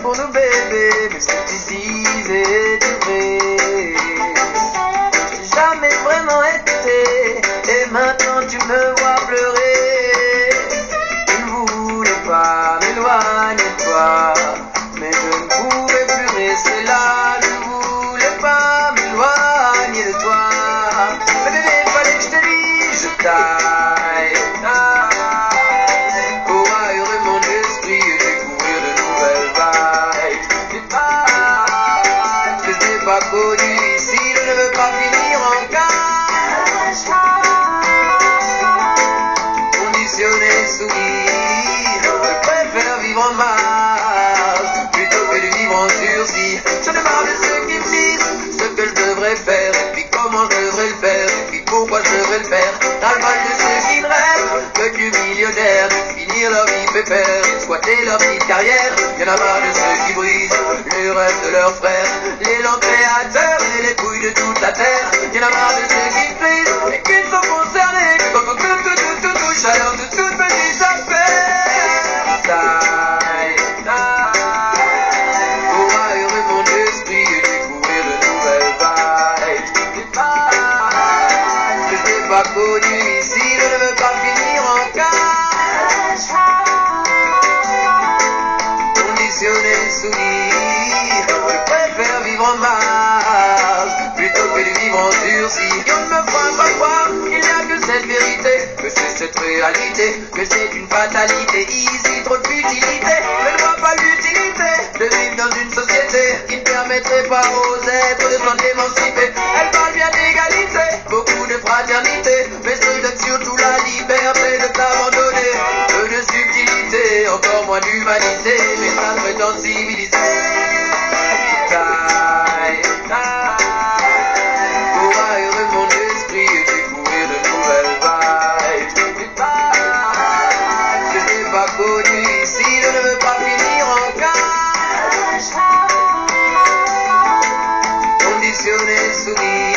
Pour nous bébé, mais ce que tu disais est vrai. J'ai jamais vraiment été, et maintenant tu me vois pleurer. Je ne voulais pas m'éloigner de toi, mais je ne pouvais plus rester là. Je ne voulais pas m'éloigner de toi. Mais bébé, fallait que je te dise, je t'aille. Pour aérer mon esprit et découvrir de nouvelles vagues. Que je n'ai pas connu ici, je ne veux pas finir en cage. Conditionné, soumis, je préfère vivre en marge plutôt que de vivre en sursis. J'en ai marre de ceux qui me disent ce que je devrais faire, et puis comment je devrais le faire, et puis pourquoi je devrais le faire. T'as le mal de ceux qui ne rêvent que du millionnaire, de finir leur vie pépère et de squatter leur petite carrière. Y'en a marre de ceux qui brisent les rêves de leurs frères, l'élan créateur et les couilles de toute la terre. Y'en a marre de ceux qui brisent et qui ne sont concernés que quand on touche à l'heure de toutes petites affaires. Taille, pour aérer mon esprit et découvrir de nouvelles vagues. Que je n'ai pas connu ici, je ne veux pas finir en cage. Conditionné, soumis, je préfère vivre en marge plutôt que de vivre en sursis. Et on ne me fera pas croire qu'il n'y a que cette vérité, que c'est cette réalité, que c'est une fatalité. Easy, trop de futilité, je ne vois pas l'utilité de vivre dans une société qui ne permettrait pas aux êtres de s'en émanciper. Elle parle bien d'égalité, beaucoup de fraternité, mais se donne surtout la liberté de t'abandonner. Peu de subtilité, encore moins d'humanité, mais ça se prétend civilisé. Pour aérer mon esprit et découvrir de nouvelles vagues. Que je n'ai pas connu ici, je ne veux pas finir en cage. Conditionné, soumis,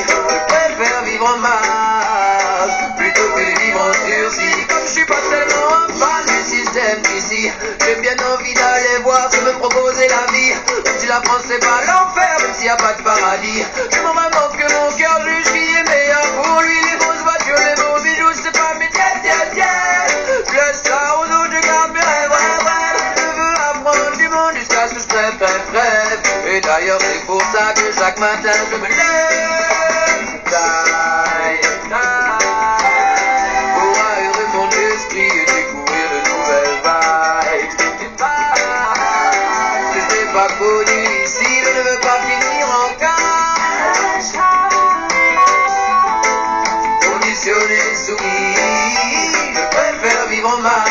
je préfère vivre en marge plutôt que de vivre en sursis. Comme je suis pas tellement un fan du système d'ici, j'ai bien envie d'aller voir ce que me proposer la vie. Même si la France c'est pas l'enfer, même s'il n'y a pas de paradis, je m'en vraiment que mon cœur juge qui est meilleur pour lui. Les grosses voitures, les beaux bijoux, c'est pas mes tiens. Le ça aux autres, je garde mes rêves, je veux apprendre du monde jusqu'à ce que je crève. Et d'ailleurs c'est pour ça que chaque matin je me lève. Pour aérer mon esprit et découvrir de nouvelles vagues. Que je n'ai pas connu ici, je ne veux pas finir en cage. Conditionné, soumis, je préfère vivre en marge